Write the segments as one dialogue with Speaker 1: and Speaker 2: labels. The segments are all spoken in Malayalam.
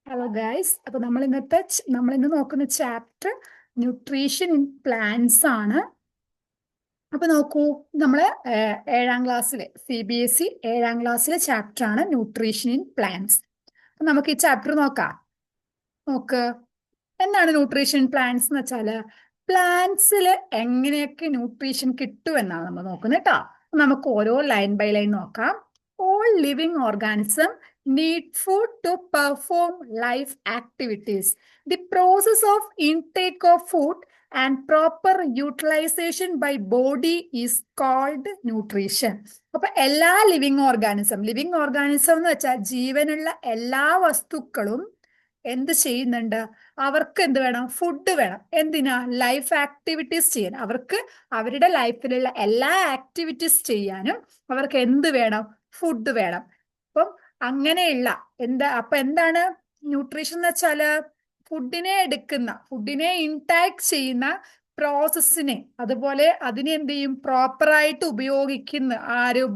Speaker 1: Hello guys. അപ്പൊ നമ്മൾ ഇന്ന് നോക്കുന്ന ചാപ്റ്റർ ന്യൂട്രീഷൻ ഇൻ പ്ലാന്റ്സ് ആണ്. അപ്പൊ നോക്കൂ, നമ്മള് ഏഴാം ക്ലാസ്സിലെ CBSE ഏഴാം ക്ലാസ്സിലെ ചാപ്റ്റർ ആണ് ന്യൂട്രീഷൻ ഇൻ പ്ലാന്റ്സ്. അപ്പൊ നമുക്ക് ഈ ചാപ്റ്റർ നോക്കാം. നോക്ക്, എന്താണ് ന്യൂട്രീഷൻ പ്ലാന്റ്സ് എന്ന് വെച്ചാല് പ്ലാന്റ്സിൽ എങ്ങനെയൊക്കെ ന്യൂട്രീഷൻ കിട്ടും എന്നാണ് നമ്മൾ നോക്കുന്നത് കേട്ടോ. നമുക്ക് ഓരോ ലൈൻ ബൈ ലൈൻ നോക്കാം. All living organism need food to perform life activities. The process of intake of food and proper utilization by body is called nutrition. അപ്പൊ എല്ലാ ലിവിങ് ഓർഗാനിസം എന്ന് വെച്ചാൽ ജീവനുള്ള എല്ലാ വസ്തുക്കളും എന്ത് ചെയ്യുന്നുണ്ട്? അവർക്ക് എന്ത് വേണം? ഫുഡ് വേണം. എന്തിനാ? ലൈഫ് ആക്ടിവിറ്റീസ് ചെയ്യാൻ. അവർക്ക് അവരുടെ ലൈഫിലുള്ള എല്ലാ ആക്ടിവിറ്റീസ് ചെയ്യാനും അവർക്ക് എന്ത് വേണം? ഫുഡ് വേണം. അപ്പം അങ്ങനെയുള്ള എന്താണ് ന്യൂട്രീഷൻ എന്ന് വെച്ചാല്? ഫുഡിനെ ഇൻടാക്ക് ചെയ്യുന്ന പ്രോസസ്സിനെ, അതുപോലെ അതിനെ എന്ത് ചെയ്യും? പ്രോപ്പറായിട്ട് ഉപയോഗിക്കുന്ന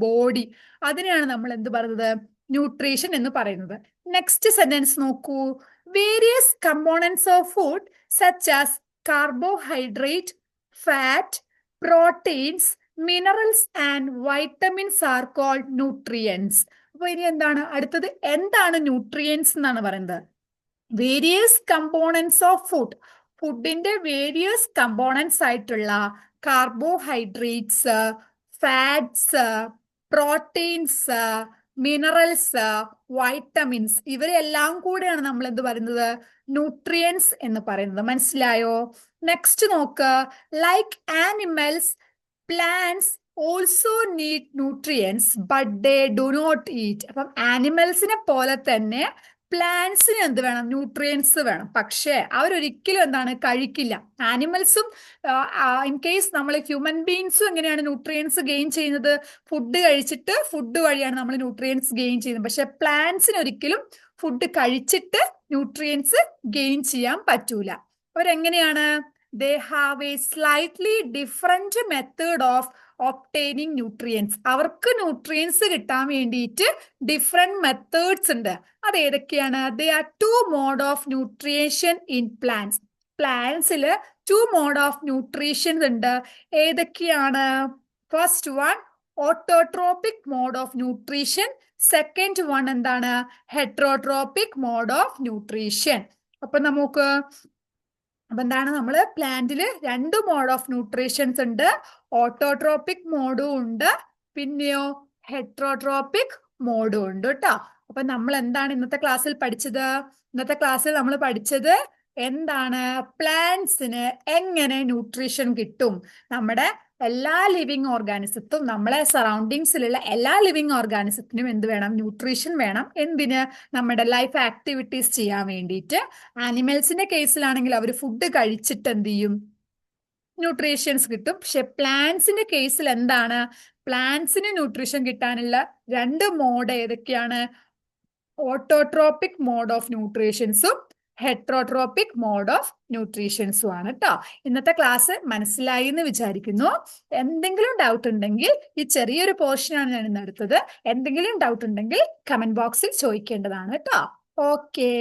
Speaker 1: ബോഡി, അതിനെയാണ് നമ്മൾ എന്ത് പറയുന്നത്? ന്യൂട്രീഷൻ എന്ന് പറയുന്നത്. നെക്സ്റ്റ് സെന്റൻസ് നോക്കൂ. Various components of food such as carbohydrate, fat, proteins, minerals and vitamins are called nutrients. അപ്പൊ ഇനി എന്താണ് അടുത്തത്? എന്താണ് ന്യൂട്രിയൻസ് എന്നാണ് പറയുന്നത്? വേരിയസ് കമ്പോണൻസ് ഓഫ് ഫുഡിന്റെ വേരിയസ് കമ്പോണൻസ് ആയിട്ടുള്ള carbohydrates, fats, proteins, minerals, vitamins, ഇവരെല്ലാം കൂടെയാണ് നമ്മൾ എന്ത് പറയുന്നത്? ന്യൂട്രിയൻസ് എന്ന് പറയുന്നത്. മനസ്സിലായോ? നെക്സ്റ്റ് നോക്ക്. Like animals, plants also need nutrients but they do not eat. അപ്പം ആനിമൽസിനെ പോലെ തന്നെ പ്ലാന്റ്സിന് എന്ത് വേണം? ന്യൂട്രിയൻസ് വേണം. പക്ഷേ അവരൊരിക്കലും എന്താണ് കഴിക്കില്ല. ആനിമൽസും ഇൻ കേസ് നമ്മൾ ഹ്യൂമൻ ബീങ്സും എങ്ങനെയാണ് ന്യൂട്രിയൻസ് ഗെയിൻ ചെയ്യുന്നത്? ഫുഡ് കഴിച്ചിട്ട്, ഫുഡ് വഴിയാണ് നമ്മൾ ന്യൂട്രിയൻസ് ഗെയിൻ ചെയ്യുന്നത്. പക്ഷെ പ്ലാന്റ്സിന് ഒരിക്കലും ഫുഡ് കഴിച്ചിട്ട് ന്യൂട്രിയൻസ് ഗെയിൻ ചെയ്യാൻ പറ്റൂല. അവരെങ്ങനെയാണ്? they have a slightly different method of obtaining nutrients. അവർക്ക് ന്യൂട്രിയൻസ് കിട്ടാൻ വേണ്ടിയിട്ട് ഡിഫറെന്റ് മെത്തേഡ്സ് ഉണ്ട്. അത് ഏതൊക്കെയാണ്? they are two mode of nutrition in plants. പ്ലാന്റ്സിൽ two mode of nutrition ഉണ്ട്. ഏതൊക്കെയാണ്? First one autotrophic mode of nutrition. Second one എന്താണ്? Heterotrophic mode of nutrition. അപ്പൊ എന്താണ്? നമ്മള് പ്ലാന്റില് രണ്ട് മോഡ് ഓഫ് ന്യൂട്രീഷൻസ് ഉണ്ട്. ഓട്ടോട്രോപിക് മോഡും ഉണ്ട്, പിന്നെയോ ഹെട്രോട്രോപിക് മോഡും ഉണ്ട് കേട്ടോ. അപ്പൊ നമ്മൾ എന്താണ് ഇന്നത്തെ ക്ലാസ്സിൽ പഠിച്ചത്? ഇന്നത്തെ ക്ലാസ്സിൽ നമ്മൾ പഠിച്ചത് എന്താണ്? പ്ലാന്റ്സിന് എങ്ങനെ ന്യൂട്രീഷൻ കിട്ടും. നമ്മുടെ എല്ലാ ലിവിങ് ഓർഗാനിസത്തും, നമ്മളെ സറൗണ്ടിങ്സിലുള്ള എല്ലാ ലിവിങ് ഓർഗാനിസത്തിനും എന്ത് വേണം? ന്യൂട്രീഷൻ വേണം. എന്തിന്? നമ്മുടെ ലൈഫ് ആക്ടിവിറ്റീസ് ചെയ്യാൻ വേണ്ടിയിട്ട്. ആനിമൽസിന്റെ കേസിലാണെങ്കിൽ അവർ ഫുഡ് കഴിച്ചിട്ട് എന്ത് ചെയ്യും? ന്യൂട്രീഷ്യൻസ് കിട്ടും. പക്ഷെ പ്ലാന്റ്സിന്റെ കേസിൽ എന്താണ്? പ്ലാന്റ്സിന് ന്യൂട്രീഷൻ കിട്ടാനുള്ള രണ്ട് മോഡ് ഏതൊക്കെയാണ്? ഓട്ടോട്രോപിക് മോഡ് ഓഫ് ന്യൂട്രീഷൻസും ഹെട്രോട്രോപിക് മോഡ് ഓഫ് ന്യൂട്രീഷൻസും ആണ് കേട്ടോ. ഇന്നത്തെ ക്ലാസ് മനസ്സിലായി എന്ന് വിചാരിക്കുന്നു. എന്തെങ്കിലും ഡൗട്ട് ഉണ്ടെങ്കിൽ, ഈ ചെറിയൊരു പോർഷനാണ് ഞാൻ ഇന്ന് എടുത്തത്, എന്തെങ്കിലും ഡൗട്ട് ഉണ്ടെങ്കിൽ കമന്റ് ബോക്സിൽ ചോദിക്കേണ്ടതാണ് കേട്ടോ. ഓക്കെ.